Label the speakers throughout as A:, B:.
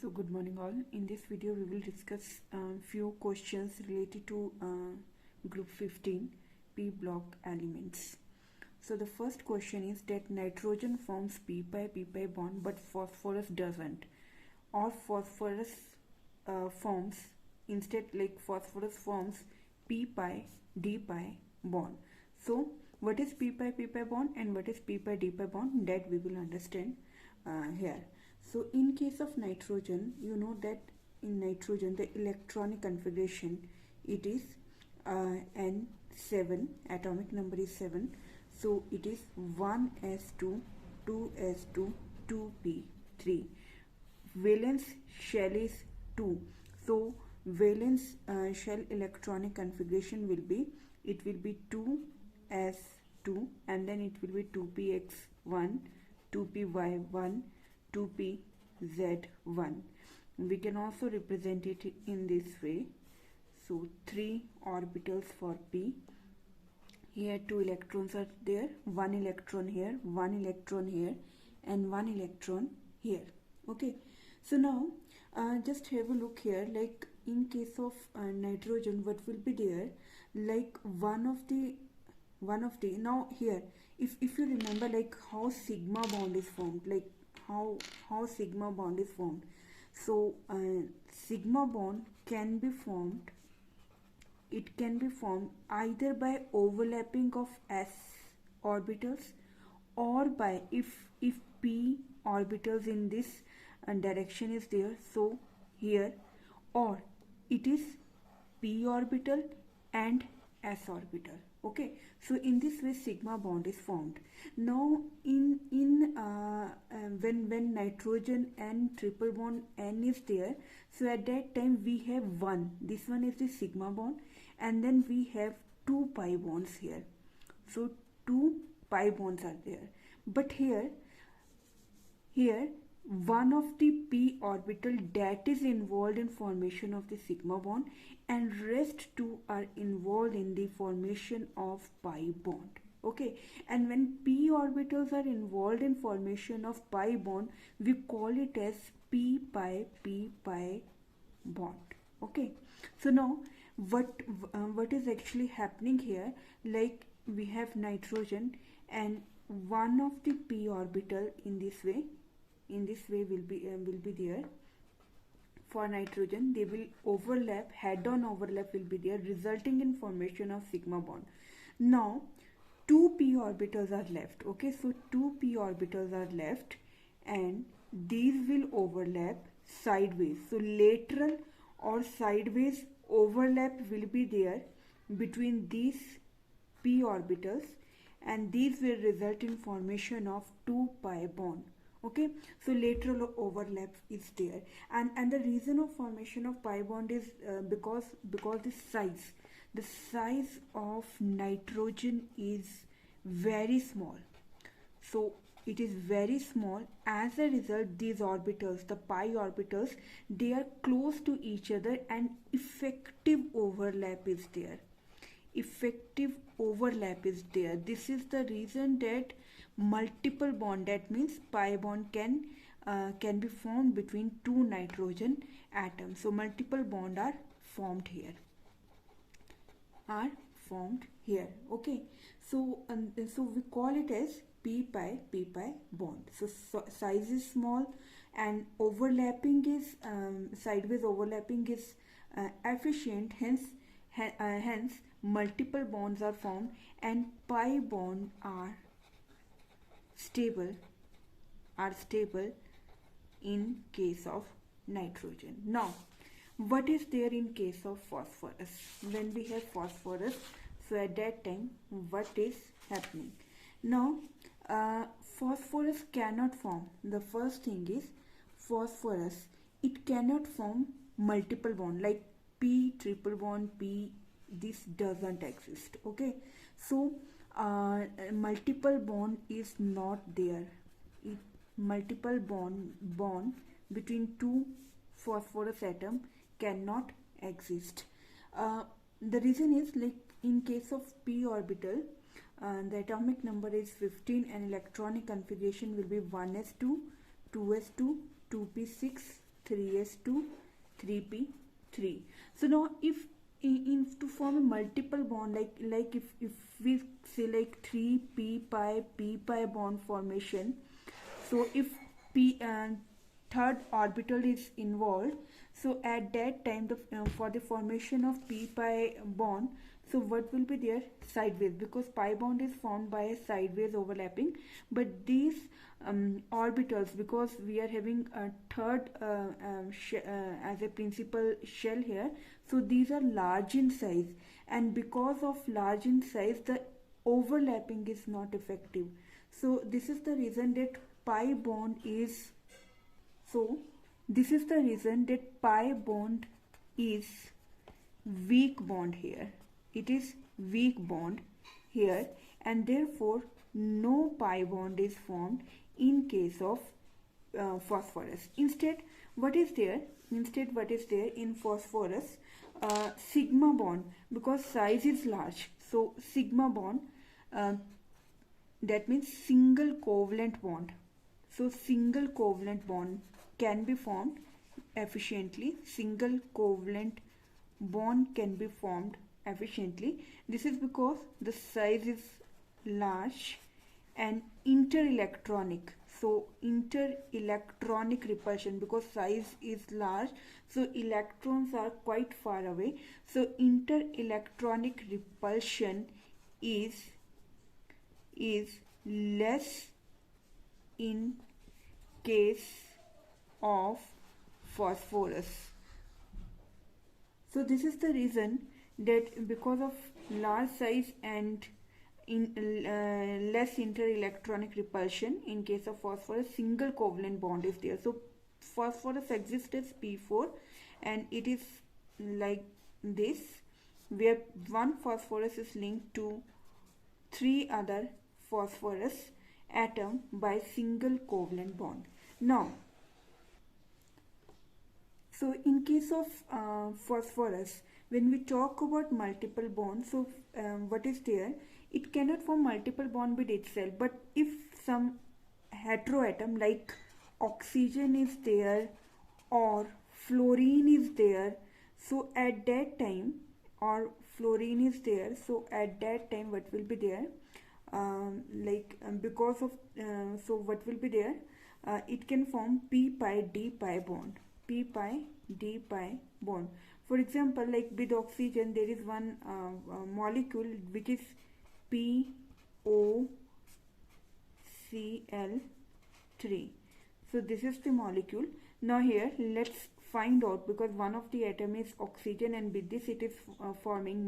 A: So good morning all. In this video we will discuss few questions related to group 15 p block elements. So the first question is that nitrogen forms p-pi bond but phosphorus doesn't, or phosphorus forms instead, like phosphorus forms p-pi d-pi bond. So what is p-pi bond and what is p-pi d-pi bond, that we will understand here. So in case of nitrogen, you know that in nitrogen the electronic configuration, it is N7, atomic number is 7. So it is 1s2, 2s2, 2p3. Valence shell is 2. So valence shell electronic configuration will be, it will be 2s2 and then it will be 2px1, 2py1, 2pz1. We can also represent it in this way. So 3 orbitals for p. Here 2 electrons are there, 1 electron here, 1 electron here and 1 electron here. Okay, so now just have a look here. Like in case of nitrogen, what will be there, like one of the now here, if you remember, like how sigma bond is formed, like how sigma bond is formed. So sigma bond can be formed, it can be formed either by overlapping of s orbitals, or by if p orbitals in this direction is there, so here, or it is p orbital and s orbital. Okay, so in this way sigma bond is formed. Now when nitrogen and triple bond N is there, so at that time we have one, this one is the sigma bond, and then we have 2 pi bonds here. So 2 pi bonds are there, but here one of the p orbital that is involved in formation of the sigma bond, and rest two are involved in the formation of pi bond. Okay, and when p orbitals are involved in formation of pi bond, we call it as p pi bond. Okay, so now what is actually happening here, like we have nitrogen and one of the p orbital in this way will be there. For nitrogen, they will overlap, head-on overlap will be there, resulting in formation of sigma bond. Now 2 p orbitals are left. Okay, so 2 p orbitals are left and these will overlap sideways. So lateral or sideways overlap will be there between these p orbitals, and these will result in formation of 2 pi bond. Okay, so lateral overlap is there, and the reason of formation of pi bond is because the size of nitrogen is very small. So it is very small. As a result, these orbitals, the pi orbitals, they are close to each other and effective overlap is there. This is the reason that multiple bond, that means pi bond, can be formed between two nitrogen atoms. So multiple bond are formed here. Okay, so we call it as p pi bond. So size is small and overlapping is sideways overlapping is efficient, hence multiple bonds are formed and pi bond are stable in case of nitrogen. Now what is there in case of phosphorus? When we have phosphorus, so at that time what is happening? Now phosphorus cannot form, the first thing is phosphorus, it cannot form multiple bond like p triple bond p, this doesn't exist. Okay, so multiple bond is not there. Multiple bond between two phosphorus atom cannot exist. The reason is, like in case of p orbital, the atomic number is 15 and electronic configuration will be 1s2, 2s2, 2p6, 3s2 3p3. So now if to form a multiple bond, like if we say like 3p pi p pi bond formation, so if p third orbital is involved, so at that time for the formation of p pi bond, so what will be there? Sideways, because pi bond is formed by a sideways overlapping. But these orbitals, because we are having a third as a principal shell here, so these are large in size, and because of large in size, the overlapping is not effective. So this is the reason that pi bond is so this is the reason that pi bond is weak bond here. It is weak bond here, and therefore no pi bond is formed in case of phosphorus. Instead, what is there? What is there in phosphorus? Sigma bond, because size is large. So sigma bond, that means single covalent bond. So single covalent bond can be formed efficiently. Single covalent bond can be formed efficiently. This is because the size is large and interelectronic. So interelectronic repulsion, because size is large, so electrons are quite far away. So interelectronic repulsion is less in case of phosphorus. So this is the reason that because of large size and less interelectronic repulsion in case of phosphorus, single covalent bond is there. So phosphorus exists as P4, and it is like this, where one phosphorus is linked to three other phosphorus atom by single covalent bond. Now, so in case of phosphorus, when we talk about multiple bonds, so what is there? It cannot form multiple bond with itself, but if some heteroatom like oxygen is there or fluorine is there, so at that time, or fluorine is there, so at that time what will be there? Because of so what will be there? It can form p pi d pi bond. P pi d pi bond. For example, like with oxygen, there is one molecule which is POCl3. So this is the molecule. Now here let's find out, because one of the atom is oxygen, and with this it is forming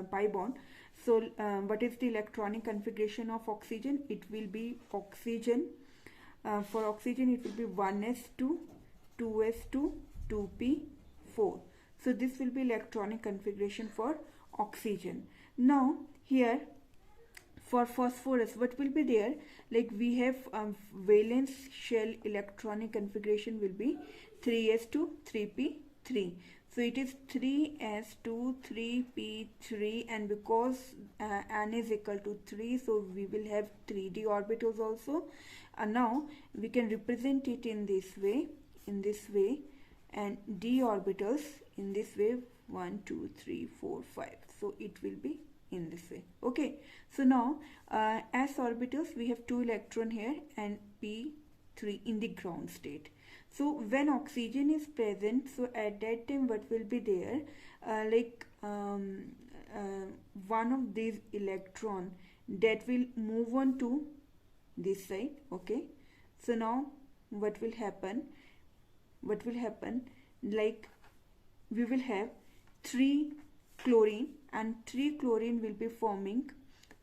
A: pi bond. So what is the electronic configuration of oxygen? It will be oxygen. For oxygen it will be 1s2, 2s2, 2p4. So this will be electronic configuration for oxygen. Now here for phosphorus, what will be there? Like we have valence shell electronic configuration will be 3s2, 3p3. So it is 3s2, 3p3, and because n is equal to 3, so we will have 3d orbitals also. And now we can represent it in this way, and d orbitals in this way, 1 2 3 4 5. So it will be in this way. Okay, so now s orbitals, we have 2 electron here and p3 in the ground state. So when oxygen is present, so at that time what will be there? One of these electron that will move on to this side. Okay, so now what will happen? Like we will have 3 chlorine, and 3 chlorine will be forming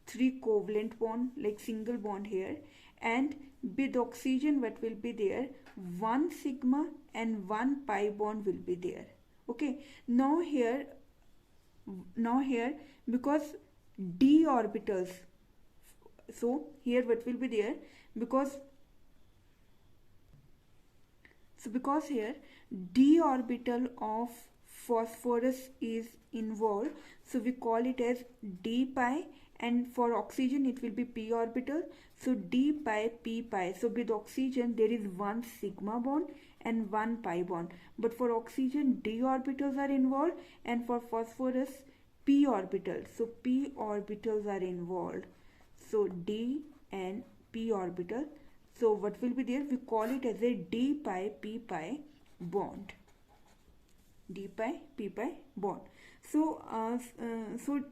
A: 3 covalent bond, like single bond here, and with oxygen what will be there? 1 sigma and 1 pi bond will be there. Okay, now here because d orbitals, so here what will be there? Because here d orbital of phosphorus is involved, so we call it as d pi, and for oxygen it will be p orbital, so d pi p pi. So with oxygen there is 1 sigma bond and 1 pi bond. But for oxygen, d orbitals are involved, and for phosphorus, p orbitals. So p orbitals are involved. So d and p orbital. So what will be there? We call it as a d pi p pi bond. D pi p pi bond. So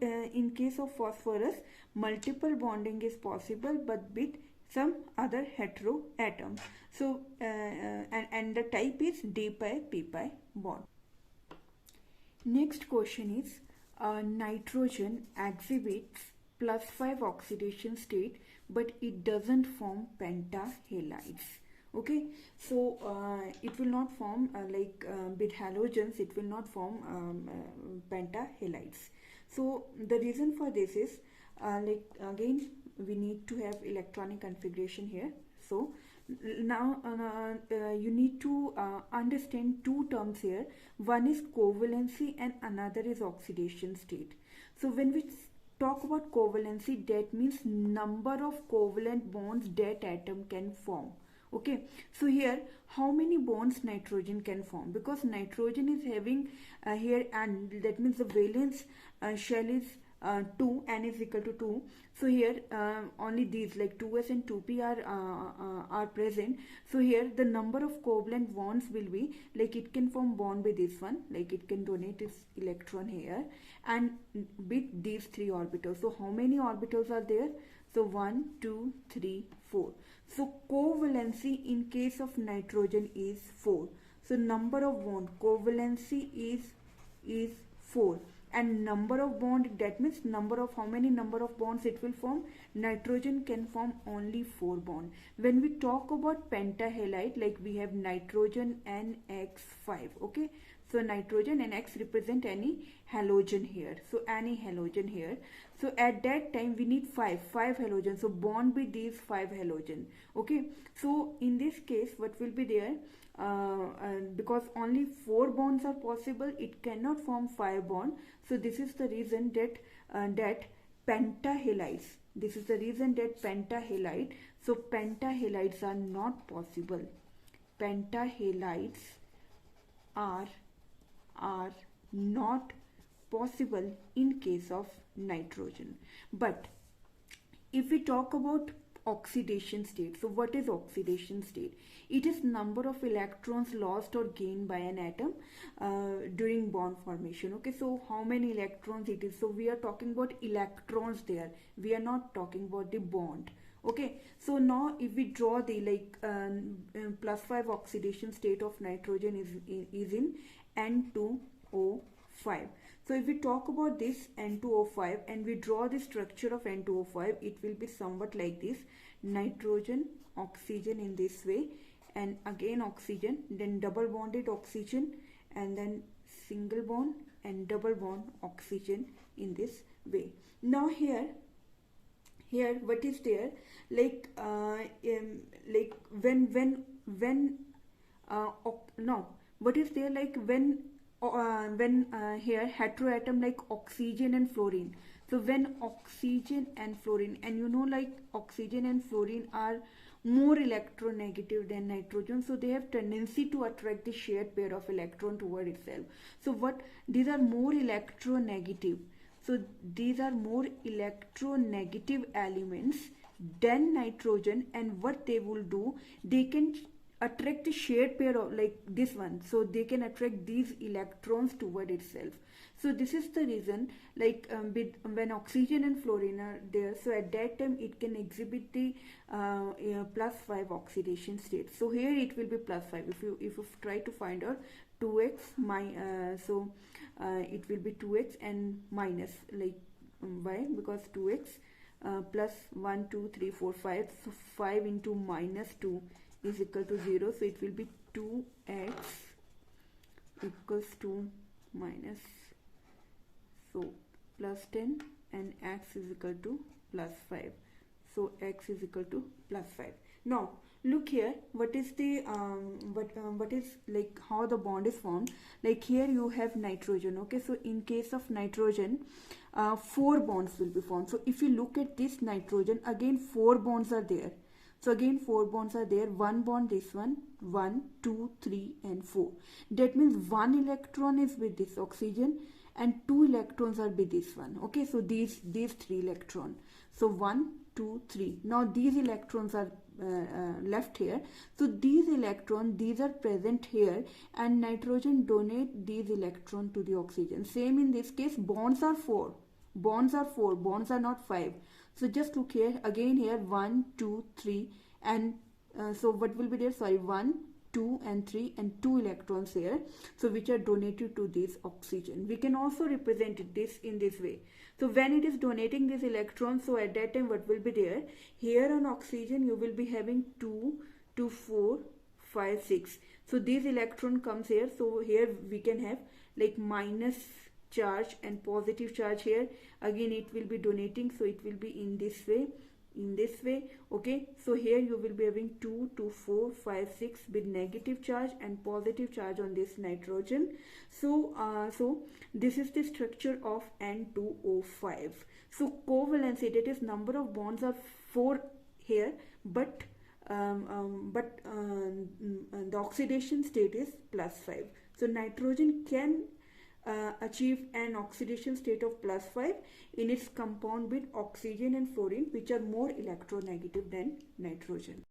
A: in case of phosphorus, multiple bonding is possible, but with some other hetero atom. So and the type is d pi p pi bond. Next question is nitrogen exhibits +5 oxidation state, but it doesn't form pentahalides. Okay, so it will not form with halogens, it will not form pentahalides. So the reason for this is again we need to have electronic configuration here. So now you need to understand two terms here. One is covalency and another is oxidation state. So when we talk about covalency, that means number of covalent bonds that atom can form. Okay, so here how many bonds nitrogen can form, because nitrogen is having here, and that means the valence shell is 2, n is equal to 2. So here only these like 2s and 2p are present. So here the number of covalent bonds will be like it can form bond with this one, like it can donate its electron here, and with these 3 orbitals. So how many orbitals are there? So 1, 2, 3, 4. So covalency in case of nitrogen is 4. So number of bond covalency is 4, and number of bond, that means number of how many number of bonds it will form. Nitrogen can form only 4 bond. When we talk about pentahalide, like we have nitrogen NX5. Okay, so nitrogen and X represent any halogen here. So any halogen here. So at that time we need 5 halogens. So bond with these 5 halogen. Okay. So in this case, what will be there? Because only 4 bonds are possible, it cannot form 5 bond. So this is the reason that pentahalides. This is the reason that pentahalide. So pentahalides are not possible. Pentahalides are not possible in case of nitrogen. But if we talk about oxidation state, so what is oxidation state? It is number of electrons lost or gained by an atom during bond formation. Okay, so how many electrons it is? So we are talking about electrons there, we are not talking about the bond. Okay, so now if we draw the +5 oxidation state of nitrogen is in N2O5. So if we talk about this N2O5 and we draw the structure of N2O5, it will be somewhat like this: nitrogen, oxygen in this way, and again oxygen, then double bonded oxygen, and then single bond and double bond oxygen in this way. Now here what is there, what is there, like when here heteroatom like oxygen and fluorine. So when oxygen and fluorine, and you know, like oxygen and fluorine are more electronegative than nitrogen, so they have tendency to attract the shared pair of electron toward itself. So these are more electronegative. So these are more electronegative elements than nitrogen, and what they will do, they can attract a shared pair of like this one, so they can attract these electrons toward itself. So this is the reason, when oxygen and fluorine are there, so at that time it can exhibit the +5 oxidation state. So here it will be +5. If you try to find out 2x, it will be 2x and minus, why? Because 2x plus 1 2 3 4 5, so 5 into -2 is equal to 0. So it will be 2x equals to minus, so +10, and x is equal to +5. So x is equal to +5. Now look here, what is the what is like how the bond is formed. Like here you have nitrogen. Okay, so in case of nitrogen, 4 bonds will be formed. So if you look at this nitrogen, again 4 bonds are there. So again 4 bonds are there, one bond this one, 1, 2, 3 and 4. That means one electron is with this oxygen and 2 electrons are with this one. Okay, so these 3 electrons. So 1, 2, 3. Now these electrons are left here. So these electrons, these are present here, and nitrogen donate these electrons to the oxygen. Same in this case, bonds are 4. Bonds are 4, bonds are not 5. So just look here, again here 1, 2, 3 and so what will be there? Sorry, 1, 2 and 3 and 2 electrons here, so which are donated to this oxygen. We can also represent this in this way. So when it is donating this electron, so at that time what will be there? Here on oxygen you will be having 2, 2, 4, 5, 6. So this electron comes here, so here we can have like minus charge and positive charge here. Again it will be donating, so it will be in this way, okay. So here you will be having 2, 2, 4, 5, 6 with negative charge and positive charge on this nitrogen. So so this is the structure of N2O5. So covalency, that is number of bonds are 4 here, but the oxidation state is +5. So nitrogen can achieve an oxidation state of +5 in its compound with oxygen and fluorine, which are more electronegative than nitrogen.